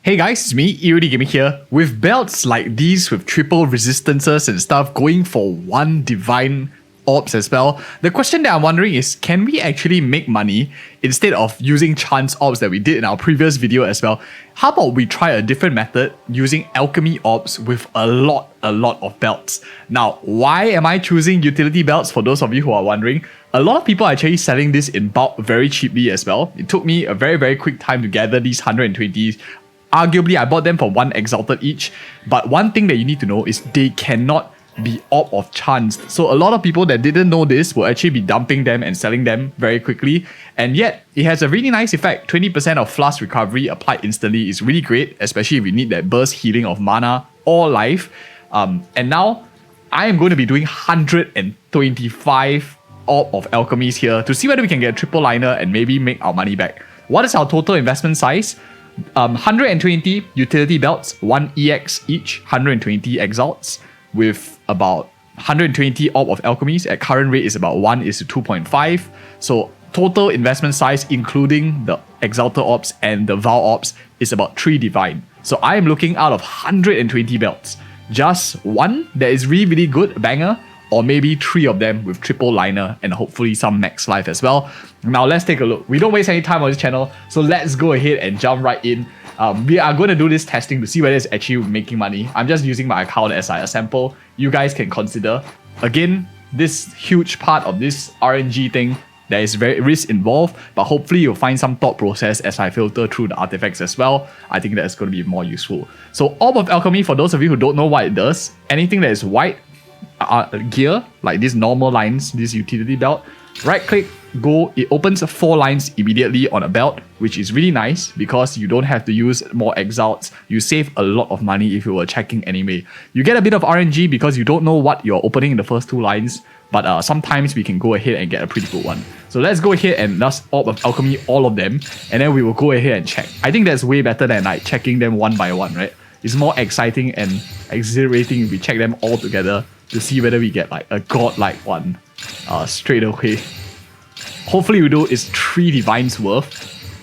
Hey guys, it's me, EODGamerZ here. With belts like these with triple resistances and stuff going for one divine orbs as well, the question that I'm wondering is, can we actually make money instead of using chance orbs that we did in our previous video as well? How about we try a different method using alchemy orbs with a lot of belts? Now, why am I choosing utility belts for those of you who are wondering? A lot of people are actually selling this in bulk very cheaply as well. It took me a very quick time to gather these 120s. Arguably, I bought them for 1 exalted each, but one thing that you need to know is they cannot be orb of chance. So a lot of people that didn't know this will actually be dumping them and selling them very quickly, and yet it has a really nice effect. 20% of flask recovery applied instantly is really great, especially if you need that burst healing of mana or life. And now I am going to be doing 125 Orb of Alchemies here to see whether we can get a triple liner and maybe make our money back. What is our total investment size? 120 utility belts, 1 EX each, 120 exalts, with about 120 Orb of Alchemies. At current rate is about 1:2.5. So total investment size, including the exalted orbs and the Vow orbs, is about 3 divine. So I am looking out of 120 belts, just one that is really good, banger, or maybe 3 of them with triple liner and hopefully some max life as well. Now let's take a look. We don't waste any time on this channel, so let's go ahead and jump right in. We are going to do this testing to see whether it's actually making money. I'm just using my account as like a sample. You guys can consider. Again, this huge part of this RNG thing, there is very risk involved, but hopefully you'll find some thought process as I filter through the artifacts as well. I think that's going to be more useful. So Orb of Alchemy, for those of you who don't know what it does, anything that is white gear, like these normal lines, this utility belt, right click, go, it opens 4 lines immediately on a belt, which is really nice because you don't have to use more exalts. You save a lot of money if you were checking anyway. You get a bit of RNG because you don't know what you're opening in the first 2 lines, but sometimes we can go ahead and get a pretty good one. So let's go ahead and let's Orb of Alchemy all of them, and then we will go ahead and check. I think that's way better than like checking them one by one, right? It's more exciting and exhilarating if we check them all together to see whether we get like a godlike one straight away. Hopefully we do is 3 divines worth.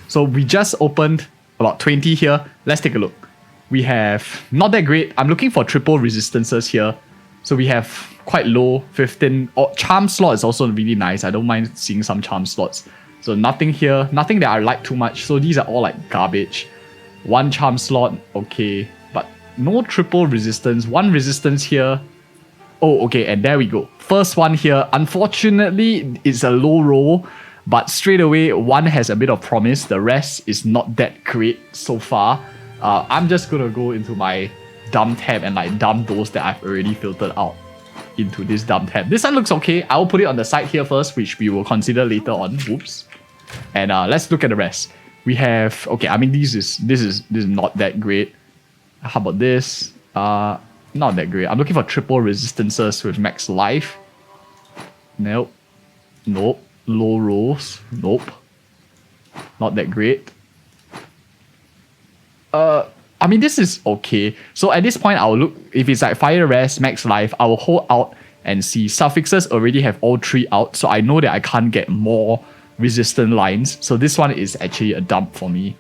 So we just opened about 20 here. Let's take a look. We have not that great. I'm looking for triple resistances here. So we have quite low 15. Charm slot is also really nice. I don't mind seeing some charm slots. So nothing here. Nothing that I like too much. So these are all like garbage. 1 charm slot, okay. But no triple resistance. 1 resistance here. Oh, okay, and there we go. First one here. Unfortunately, it's a low roll, but straight away, 1 has a bit of promise. The rest is not that great so far. I'm just gonna go into my dump tab and like dump those that I've already filtered out into this dump tab. This one looks okay. I'll put it on the side here first, which we will consider later on. Whoops. And let's look at the rest. We have, okay, I mean, this is not that great. How about this? Not that great. I'm looking for triple resistances with max life. Nope. Nope. Low rolls. Nope. Not that great. I mean, this is okay. So at this point, I'll look, if it's like fire rest, max life, I will hold out and see. Suffixes already have all 3 out, so I know that I can't get more resistant lines. So this one is actually a dump for me.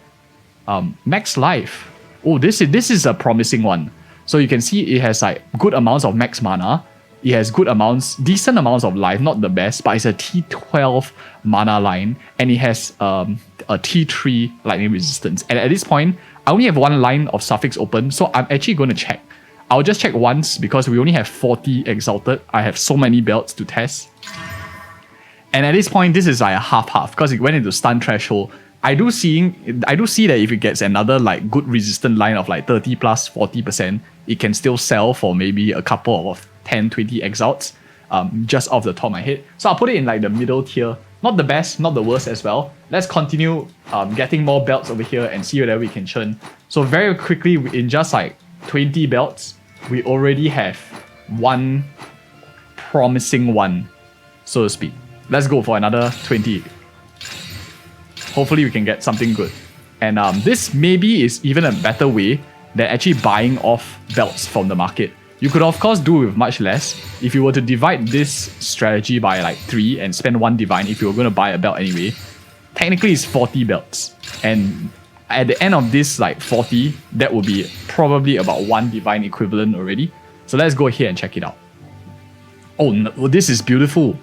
Max life. Oh, this is a promising one. So you can see it has like good amounts of max mana. It has good amounts, decent amounts of life, not the best, but it's a T12 mana line, and it has a T3 lightning resistance. And at this point, I only have 1 line of suffix open, so I'm actually going to check. I'll just check once because we only have 40 exalted. I have so many belts to test. And at this point, this is like a half-half because it went into stun threshold. I do see that if it gets another like good resistant line of like 30 plus 40%, it can still sell for maybe a couple of 10, 20 exalts, just off the top of my head. So I'll put it in like the middle tier. Not the best, not the worst as well. Let's continue getting more belts over here and see whether we can churn. So very quickly, in just like 20 belts, we already have 1 promising one, so to speak. Let's go for another 20. Hopefully we can get something good. And this maybe is even a better way than actually buying off belts from the market. You could of course do with much less. If you were to divide this strategy by like 3 and spend 1 divine if you were going to buy a belt anyway, technically it's 40 belts. And at the end of this like 40, that would be probably about 1 divine equivalent already. So let's go here and check it out. Oh, no, this is beautiful.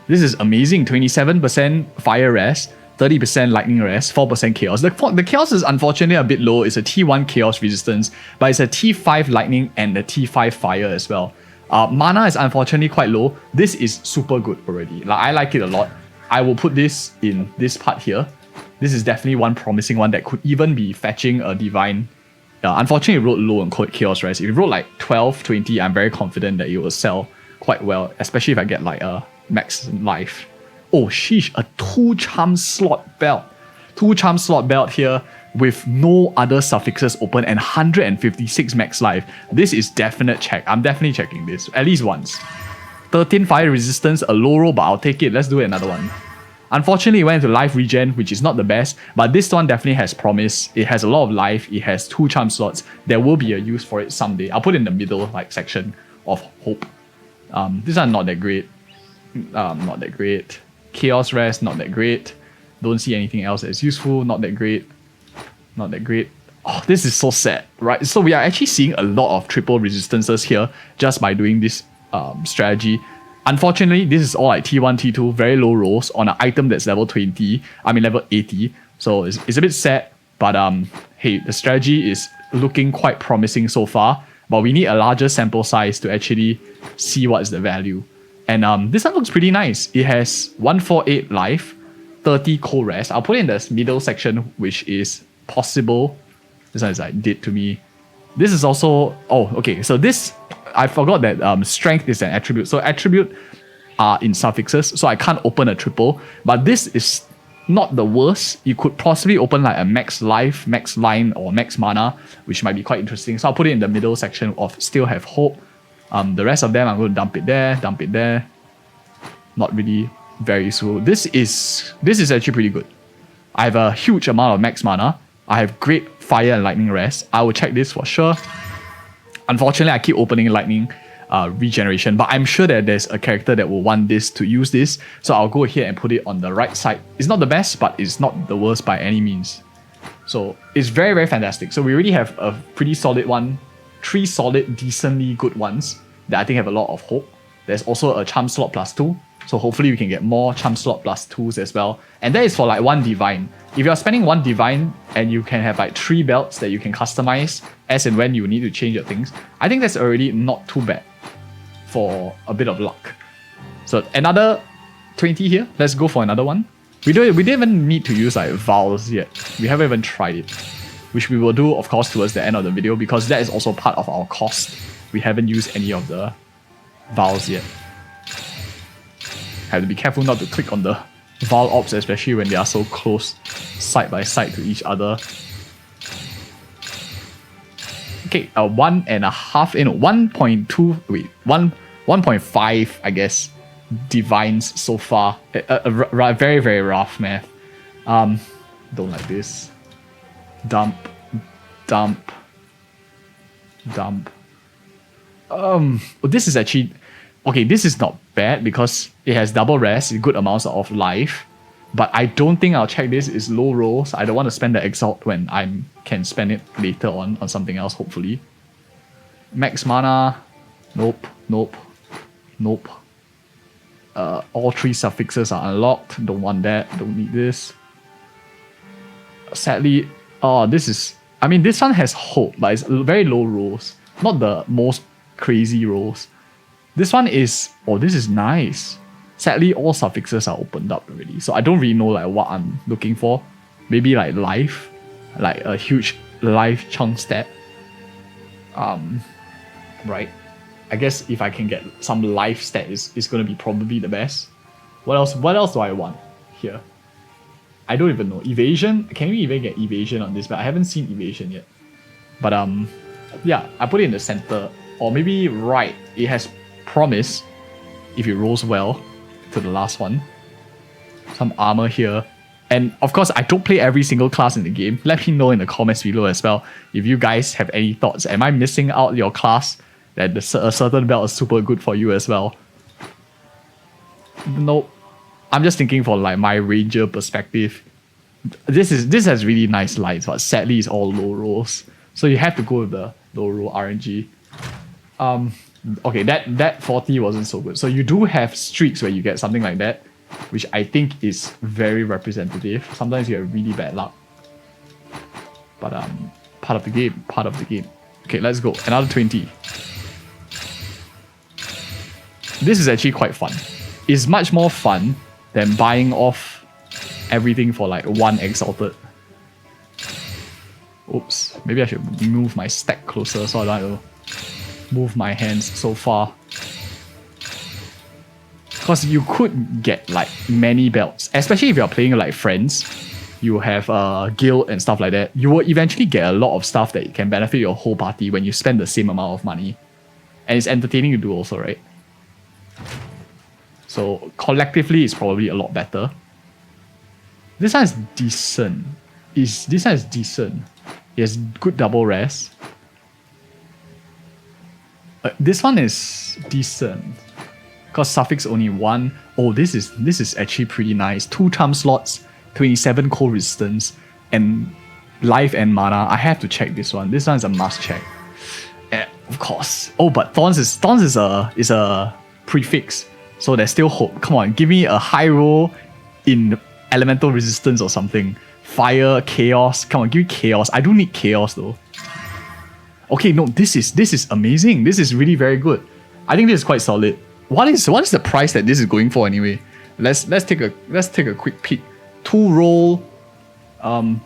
This is amazing. 27% fire rest, 30% lightning rest, 4% chaos. The chaos is unfortunately a bit low. It's a T1 chaos resistance, but it's a T5 lightning and a T5 fire as well. Mana is unfortunately quite low. This is super good already. Like, I like it a lot. I will put this in this part here. This is definitely one promising one that could even be fetching a divine. Unfortunately, it rolled low on chaos rest. If it rolled like 12, 20, I'm very confident that it will sell quite well, especially if I get like a max life. Oh sheesh, a 2 charm slot belt. 2 charm slot belt here with no other suffixes open and 156 max life. This is definite check. I'm definitely checking this at least once. 13 fire resistance, a low roll, but I'll take it. Let's do another one. Unfortunately, it went into life regen, which is not the best, but this one definitely has promise. It has a lot of life. It has 2 charm slots. There will be a use for it someday. I'll put it in the middle like section of hope. These are not that great. Not that great. Chaos rest, not that great. Don't see anything else that's useful. Not that great. Not that great. Oh, this is so sad, right? So we are actually seeing a lot of triple resistances here just by doing this strategy. Unfortunately, this is all like T1, T2, very low rolls on an item that's level 20. Level 80. So it's a bit sad, but hey, the strategy is looking quite promising so far. But we need a larger sample size to actually see what's the value. And this one looks pretty nice. It has 148 life, 30 cold rest. I'll put it in the middle section, which is possible. This one is like did to me. This is also, oh, okay. So this, I forgot that strength is an attribute. So attribute are in suffixes, so I can't open a triple. But this is not the worst. You could possibly open like a max life, max line, or max mana, which might be quite interesting. So I'll put it in the middle section of still have hope. The rest of them, I'm going to dump it there. Not really very useful. This is actually pretty good. I have a huge amount of max mana. I have great fire and lightning rest. I will check this for sure. Unfortunately, I keep opening lightning regeneration, but I'm sure that there's a character that will want this to use this. So I'll go here and put it on the right side. It's not the best, but it's not the worst by any means. So it's very, very fantastic. So we already have a pretty solid one. 3 solid, decently good ones that I think have a lot of hope. There's also a charm slot +2. So hopefully we can get more charm slot +2s as well. And that is for like 1 divine. If you're spending 1 divine and you can have like 3 belts that you can customize as and when you need to change your things, I think that's already not too bad for a bit of luck. So another 20 here. Let's go for another one. We didn't even need to use like vowels yet. We haven't even tried it, which we will do of course towards the end of the video because that is also part of our cost. We haven't used any of the vowels yet. Have to be careful not to click on the Val Orbs, especially when they are so close side by side to each other. Okay, 1.5, I guess, divines so far. Very, very rough math. Don't like this. Dump. This is actually... Okay, this is not bad because it has double rest, good amounts of life. But I don't think I'll check this. It's low rolls. I don't want to spend the Exalt when I can spend it later on something else, hopefully. Max mana. Nope. All 3 suffixes are unlocked. Don't want that. Don't need this. Sadly, this is... this one has hope, but it's very low rolls. Not the most crazy rolls. This one is... Oh, this is nice. Sadly, all suffixes are opened up already. So I don't really know like what I'm looking for. Maybe like life. Like a huge life chunk stat. Right. I guess if I can get some life stat, it's going to be probably the best. What else do I want here? I don't even know. Evasion? Can we even get evasion on this? But I haven't seen evasion yet. But yeah, I put it in the center. Or maybe right. It has promise if it rolls well to the last one. Some armor here. And of course, I don't play every single class in the game. Let me know in the comments below as well if you guys have any thoughts. Am I missing out your class that a certain belt is super good for you as well? Nope. I'm just thinking for like my ranger perspective. this has really nice lights, but sadly it's all low rolls. So you have to go with the low roll RNG. Okay, that 40 wasn't so good. So you do have streaks where you get something like that, which I think is very representative. Sometimes you have really bad luck. But part of the game, part of the game. Okay, let's go. Another 20. This is actually quite fun. It's much more fun than buying off everything for like one exalted. Oops, maybe I should move my stack closer so I don't have to move my hands so far. Because you could get like many belts, especially if you're playing like friends. You have a guild and stuff like that. You will eventually get a lot of stuff that can benefit your whole party when you spend the same amount of money. And it's entertaining to do also, right? So collectively, it's probably a lot better. This one is decent. This one is decent. It has good double rest. This one is decent because suffix only 1. Oh, this is actually pretty nice. 2 charm slots, 27 cold resistance, and life and mana. I have to check this one. This one is a must check. Of course. Oh, but Thorns is a prefix, so there's still hope. Come on, give me a high roll in elemental resistance or something. Fire, chaos. Come on, give me chaos. I do need chaos though. Okay, no, this is amazing. This is really very good. I think this is quite solid. What is the price that this is going for anyway? Let's take a quick peek. 2 roll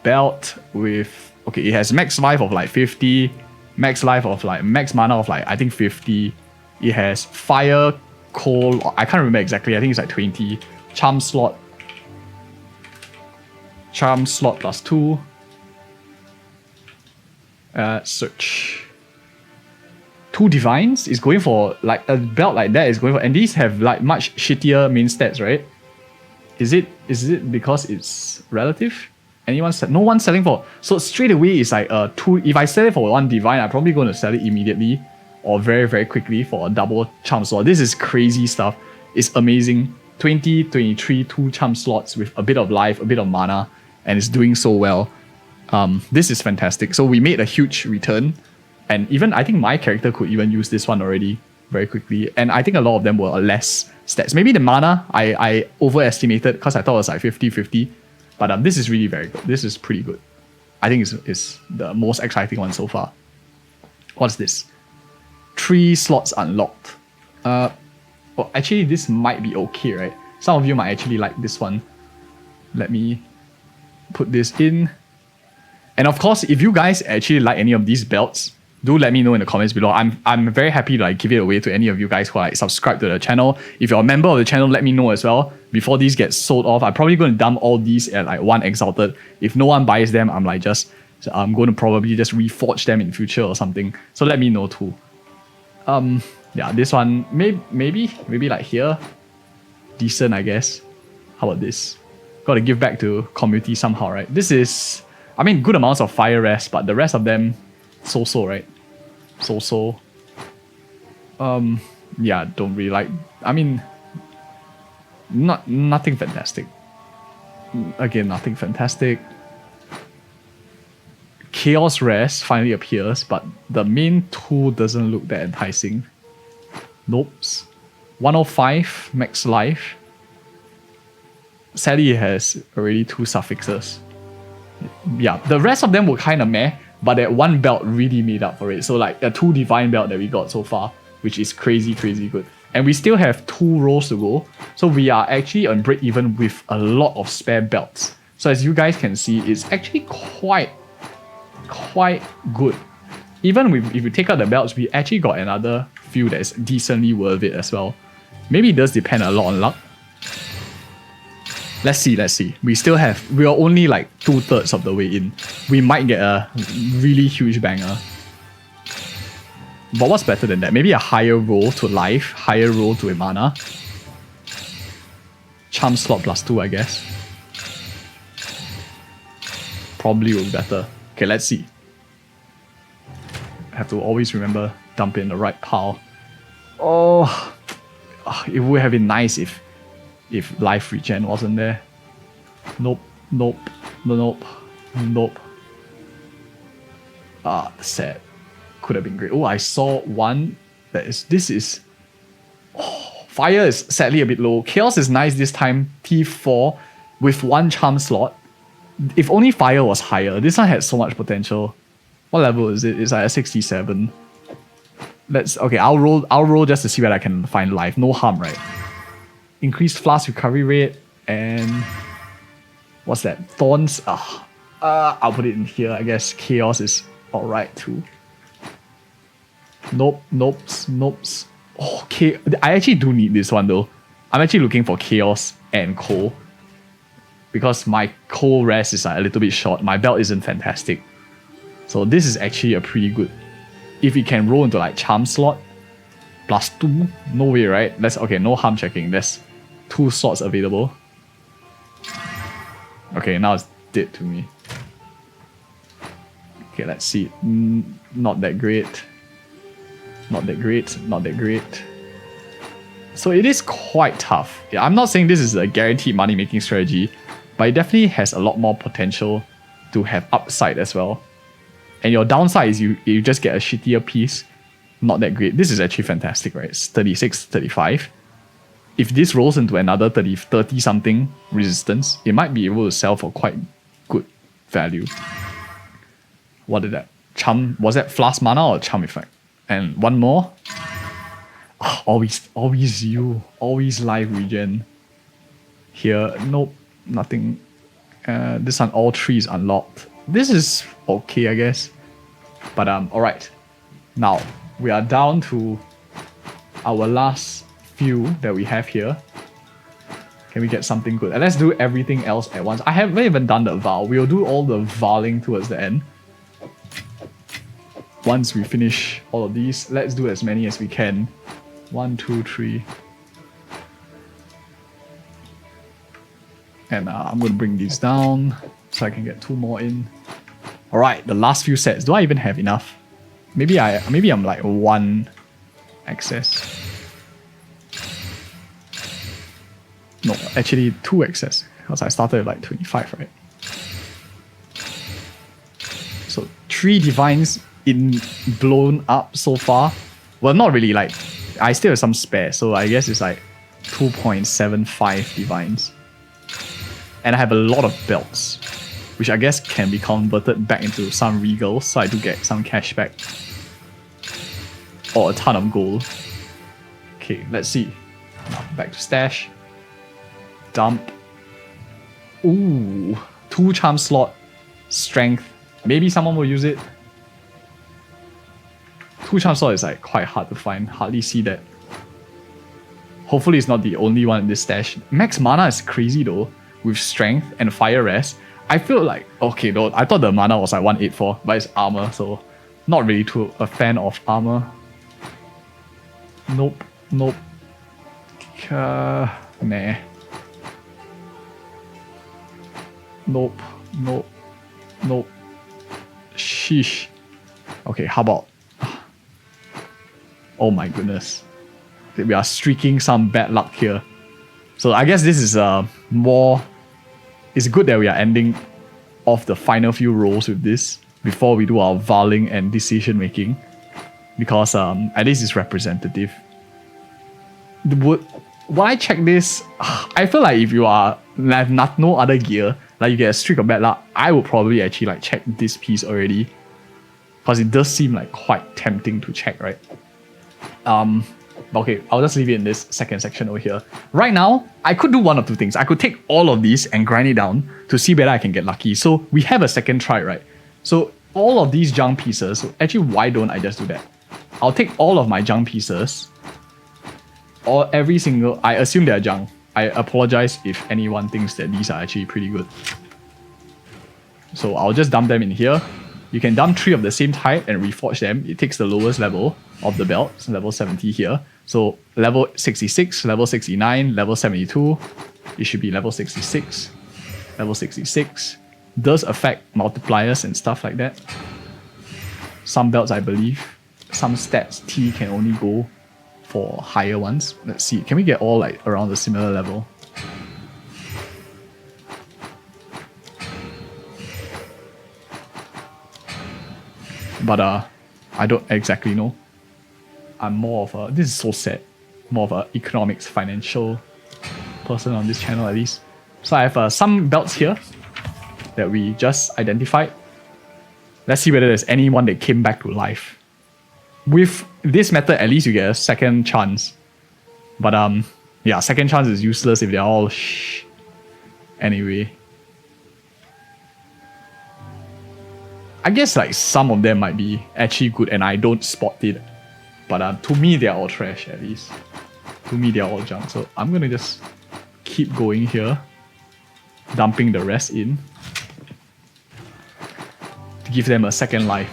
belt with, okay, it has max life of like 50, max mana of like I think 50. It has fire, cold, I can't remember exactly. I think it's like 20. Charm slot plus 2. Search. 2 divines is going for like a belt like that is going for, and these have like much shittier main stats, right? Is it because it's relative? No one's selling for, so straight away it's like 2. If I sell it for 1 divine, I'm probably going to sell it immediately or very, very quickly for a double charm slot. This is crazy stuff. It's amazing. 20, 23, 2 charm slots with a bit of life, a bit of mana, and it's doing so well. This is fantastic. So we made a huge return, and even I think my character could even use this one already very quickly, and I think a lot of them were less stats. Maybe the mana I overestimated because I thought it was like 50-50, but this is really very good. This is pretty good. I think it's the most exciting one so far. What's this? 3 slots unlocked. Well, actually this might be okay, right? Some of you might actually like this one. Let me put this in. And of course, if you guys actually like any of these belts, do let me know in the comments below. I'm very happy to like give it away to any of you guys who are like subscribed to the channel. If you're a member of the channel, let me know as well. Before these get sold off, I'm probably going to dump all these at like 1 exalted. If no one buys them, I'm going to probably just reforge them in future or something. So let me know too. Yeah, this one maybe like here, decent I guess. How about this? Got to give back to community somehow, right? This is, I mean, good amounts of fire rest, but the rest of them, so-so, right? So-so. Yeah, don't really like, I mean, nothing fantastic. Again, nothing fantastic. Chaos Rest finally appears, but the main tool doesn't look that enticing. Nope. 105 max life. Sadly, it has already 2 suffixes. Yeah, the rest of them were kind of meh, but that 1 belt really made up for it. So like a 2 divine belt that we got so far, which is crazy good. And we still have 2 rolls to go. So we are actually on break even with a lot of spare belts. So as you guys can see, it's actually quite good. Even if we take out the belts, we actually got another few that's decently worth it as well. Maybe it does depend a lot on luck. Let's see. We are only like 2/3 of the way in. We might get a really huge banger. But what's better than that? Maybe a higher roll to life, higher roll to a mana. Charm slot plus 2, I guess. Probably will be better. Okay, let's see. Have to always remember dump in the right pile. Oh, it would have been nice if life regen wasn't there. Nope. Nope. Nope. Ah, sad. Could have been great. Oh, I saw one that is... This is... Oh, fire is sadly a bit low. Chaos is nice this time. T4 with 1 charm slot. If only fire was higher. This one had so much potential. What level is it? It's like a 67. Okay, I'll roll just to see whether I can find life. No harm, right? Increased flask recovery rate and what's that? Thorns. I'll put it in here. I guess chaos is alright too. Nope. Oh, okay. I actually do need this one though. I'm actually looking for chaos and coal because my coal rest is like a little bit short. My belt isn't fantastic, so this is actually a pretty good. If it can roll into like charm slot +2, no way, right? Okay. No harm checking. There's 2 slots available. Okay, now it's dead to me. Okay, let's see. Not that great. Not that great. So it is quite tough. Yeah, I'm not saying this is a guaranteed money making strategy, but it definitely has a lot more potential to have upside as well. And your downside is you just get a shittier piece. Not that great. This is actually fantastic, right? It's 36, 35. If this rolls into another 30 something resistance, it might be able to sell for quite good value. What did that? Charm, was that flask mana or charm effect? And one more. Oh, always you. Always live regen. Here, nope, nothing. This one, all 3 is unlocked. This is okay, I guess. But alright. Now, we are down to our last few that we have here. Can we get something good? And let's do everything else at once. I haven't even done the vow. We'll do all the vowaling towards the end. Once we finish all of these, let's do as many as we can. 1, 2, 3. And I'm going to bring these down so I can get 2 more in. Alright, the last few sets. Do I even have enough? Maybe I'm like 1 excess. No, actually 2 excess. Because I started with like 25, right? So 3 divines blown up so far. Well, not really, like I still have some spare, so I guess it's like 2.75 divines. And I have a lot of belts, which I guess can be converted back into some regals, so I do get some cash back. Or a ton of gold. Okay, let's see. Now back to stash. Dump. Ooh, 2 charm slot. Strength. Maybe someone will use it. 2 charm slot is like quite hard to find. Hardly see that. Hopefully it's not the only one in this stash. Max mana is crazy though. With strength and fire rest. I feel like, okay though, I thought the mana was like 184, but it's armor, so not really too a fan of armor. Nope. Nah. Nope. Sheesh. Okay, how about... Oh my goodness. We are streaking some bad luck here. So I guess this is more... It's good that we are ending off the final few rolls with this before we do our vowaling and decision making. Because at least it's representative. When I check this, I feel like if you have no other gear, like you get a streak of bad luck, I would probably actually like check this piece already. Because it does seem like quite tempting to check, right? Okay, I'll just leave it in this second section over here. Right now, I could do one of 2 things. I could take all of these and grind it down to see whether I can get lucky. So we have a second try, right? So all of these junk pieces, so actually why don't I just do that? I'll take all of my junk pieces, or every single, I assume they're junk. I apologize if anyone thinks that these are actually pretty good. So I'll just dump them in here. You can dump 3 of the same type and reforge them. It takes the lowest level of the belt, so level 70 here. So level 66, level 69, level 72. It should be level 66. Level 66 does affect multipliers and stuff like that. Some belts, I believe. Some stats T can only go for higher ones. Let's see. Can we get all like around the similar level? But I don't exactly know. I'm more of a, this is so sad, more of a economics, financial person on this channel at least. So I have some belts here that we just identified. Let's see whether there's anyone that came back to life. With this method, at least you get a second chance. But yeah, second chance is useless if they're all anyway. I guess like some of them might be actually good and I don't spot it. But to me, they're all trash at least. To me, they're all junk. So I'm gonna just keep going here, dumping the rest in to give them a second life.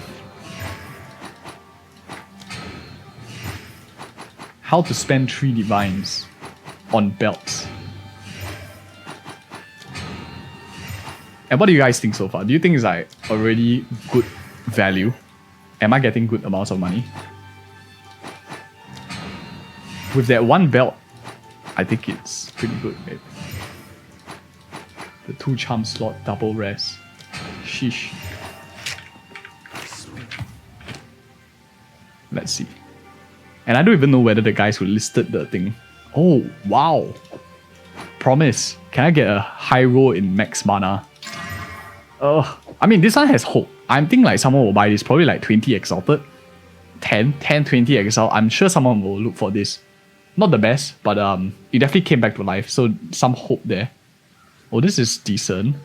How to spend 3 divines on belts. And what do you guys think so far? Do you think it's like already good value? Am I getting good amounts of money? With that one belt, I think it's pretty good, maybe. The 2 charm slot, double rest. Sheesh. Let's see. And I don't even know whether the guys who listed the thing. Oh, wow. Promise. Can I get a high roll in max mana? I mean, this one has hope. I'm thinking like someone will buy this. Probably like 20 exalted. 10, 20 exile. I'm sure someone will look for this. Not the best, but it definitely came back to life. So some hope there. Oh, this is decent.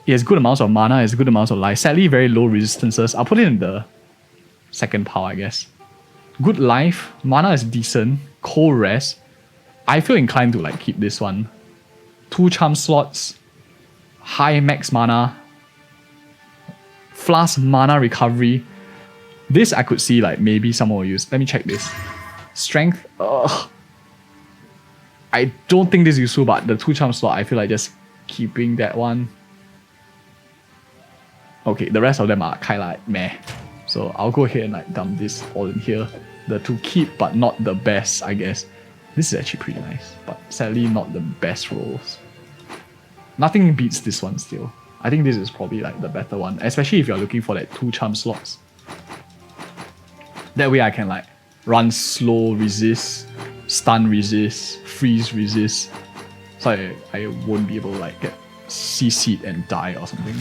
It has good amounts of mana. It has good amounts of life. Sadly, very low resistances. I'll put it in the second pile, I guess. Good life. Mana is decent. Cold rest. I feel inclined to like keep this one. 2 charm slots. High max mana. Flask mana recovery. This I could see like maybe someone will use. Let me check this. Strength. I don't think this is useful, but the 2 charm slot, I feel like just keeping that one. Okay, the rest of them are kind of like meh. So I'll go ahead and like dump this all in here. The to keep, but not the best, I guess. This is actually pretty nice, but sadly not the best rolls. Nothing beats this one still. I think this is probably like the better one, especially if you're looking for that 2 charm slots. That way I can like run slow resist, stun resist, freeze resist. So I won't be able to like get CC'd and die or something.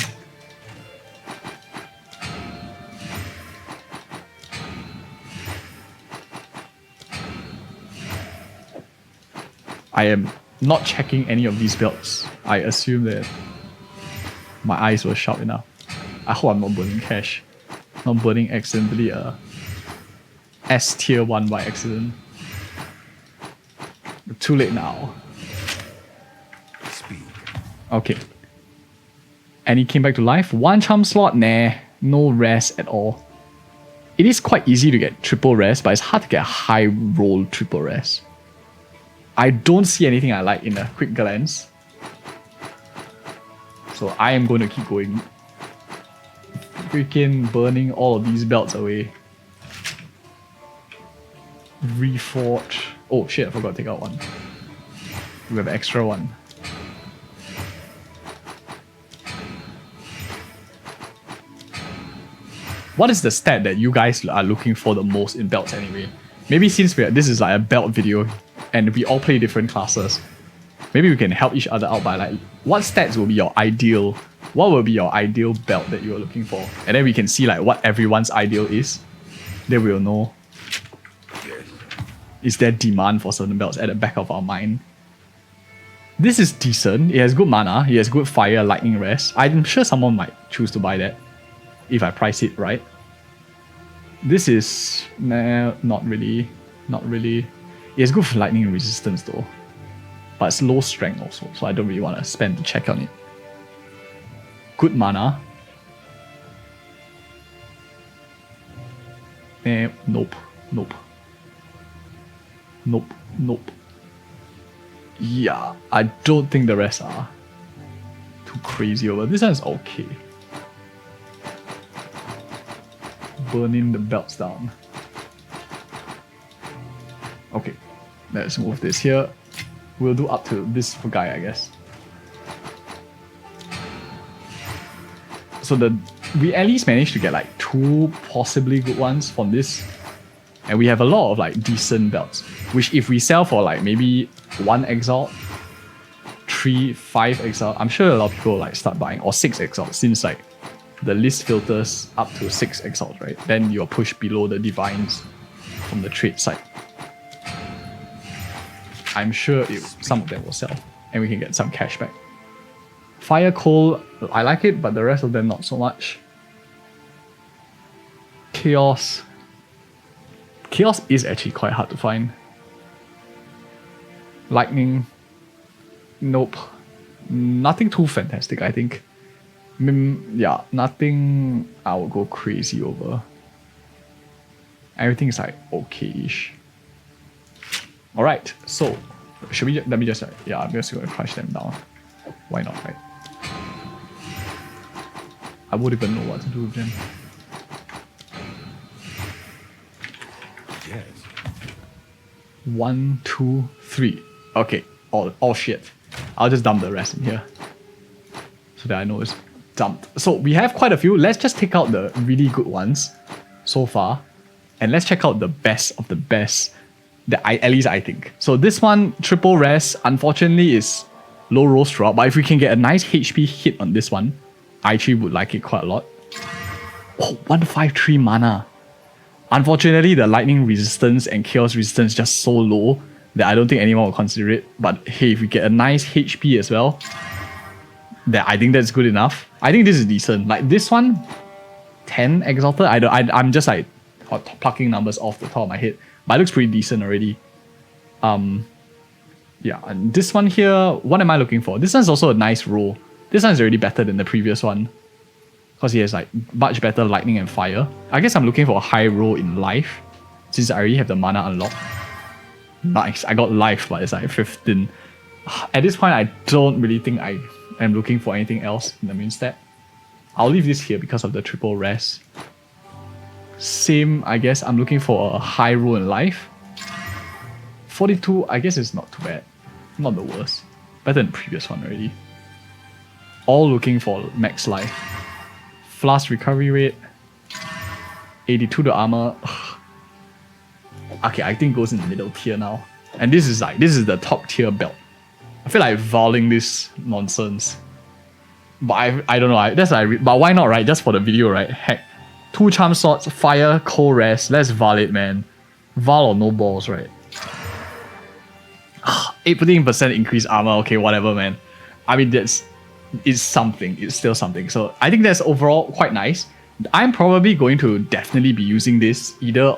I am not checking any of these belts. I assume that my eyes were sharp enough. I hope I'm not burning cash. Not burning accidentally a S tier 1 by accident. Too late now. Okay. And he came back to life. 1 charm slot? Nah. No rest at all. It is quite easy to get triple rest, but it's hard to get high roll triple rest. I don't see anything I like in a quick glance. So I am going to keep going. Freaking burning all of these belts away. Reforge. Oh shit, I forgot to take out one. We have an extra one. What is the stat that you guys are looking for the most in belts anyway? Maybe since this is like a belt video and we all play different classes, maybe we can help each other out by like, what stats will be your ideal, what will be your ideal belt that you're looking for? And then we can see like what everyone's ideal is. Then we'll know, is there demand for certain belts at the back of our mind? This is decent. It has good mana. It has good fire, lightning rest. I'm sure someone might choose to buy that if I price it right. This is nah, not really. Not really. It has good for lightning resistance though. But it's low strength also, so I don't really want to spend to check on it. Good mana. Nope. Nope. Nope. Nope. Yeah, I don't think the rest are too crazy over. This one's okay. Burning the belts down. Okay, let's move this here. We'll do up to this guy, I guess. So we at least managed to get like 2 possibly good ones from this. And we have a lot of like decent belts, which if we sell for like maybe 1 Exile, 3, 5 Exile, I'm sure a lot of people like start buying, or 6 Exile, since like the list filters up to 6 Exiles, right? Then you're pushed below the Divines from the trade side. I'm sure some of them will sell and we can get some cash back. Fire Coal, I like it, but the rest of them not so much. Chaos. Chaos is actually quite hard to find. Lightning. Nope. Nothing too fantastic, I think. Yeah, nothing I would go crazy over. Everything is like okay-ish. Alright, so should we let me just yeah, I'm just gonna crush them down. Why not, right? I wouldn't even know what to do with them. Yes. 1, 2, 3. Okay, all shit. I'll just dump the rest in here so that I know it's dumped. So we have quite a few. Let's just take out the really good ones so far, and let's check out the best of the best. At least I think. So this one, triple rest, unfortunately is low rolls throughout, but if we can get a nice HP hit on this one, I actually would like it quite a lot. Oh, 153 mana. Unfortunately, the lightning resistance and chaos resistance is just so low that I don't think anyone will consider it. But hey, if we get a nice HP as well, that I think that's good enough. I think this is decent. Like this one, 10 Exalted. I'm just like plucking numbers off the top of my head, but it looks pretty decent already. Yeah, and this one here, what am I looking for? This one's also a nice roll. This one's already better than the previous one, because he has like much better lightning and fire. I guess I'm looking for a high roll in life, since I already have the mana unlocked. Nice, I got life, but it's like 15. At this point, I don't really think I am looking for anything else in the main stat. I'll leave this here because of the triple rest. Same, I guess I'm looking for a high roll in life. 42, I guess it's not too bad. Not the worst. Better than the previous one already. All looking for max life. Flask recovery rate. 82 to armor. Okay, I think it goes in the middle tier now. And this is the top tier belt. I feel like voling this nonsense. But I don't know. That's like, but why not, right? Just for the video, right? Heck. 2 charm slots, fire, cold rest. Let's Val it, man. Val or no balls, right? 18% increased armor. Okay, whatever, man. I mean, it's something. It's still something. So I think that's overall quite nice. I'm probably going to definitely be using this either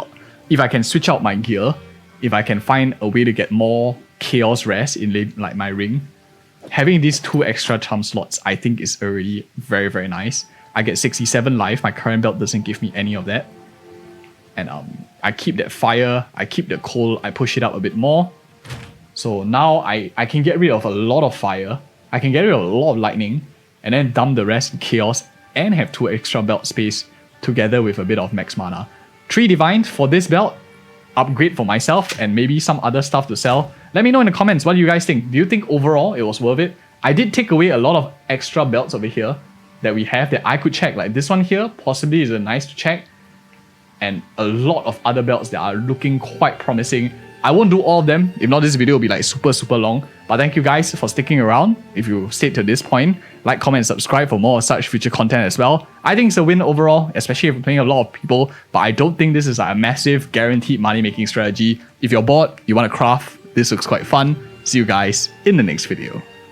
if I can switch out my gear, if I can find a way to get more chaos rest in like my ring. Having these 2 extra charm slots, I think is already very, very nice. I get 67 life. My current belt doesn't give me any of that. And I keep that fire. I keep the cold. I push it up a bit more. So now I can get rid of a lot of fire. I can get rid of a lot of lightning. And then dump the rest in chaos. And have 2 extra belt space together with a bit of max mana. 3 divines for this belt. Upgrade for myself and maybe some other stuff to sell. Let me know in the comments what do you guys think. Do you think overall it was worth it? I did take away a lot of extra belts over here that we have that I could check. Like this one here possibly is a nice to check. And a lot of other belts that are looking quite promising. I won't do all of them. If not, this video will be like super long. But thank you guys for sticking around. If you stayed to this point, like, comment, and subscribe for more of such future content as well. I think it's a win overall, especially if you're playing a lot of people. But I don't think this is like a massive guaranteed money-making strategy. If you're bored, you want to craft, this looks quite fun. See you guys in the next video.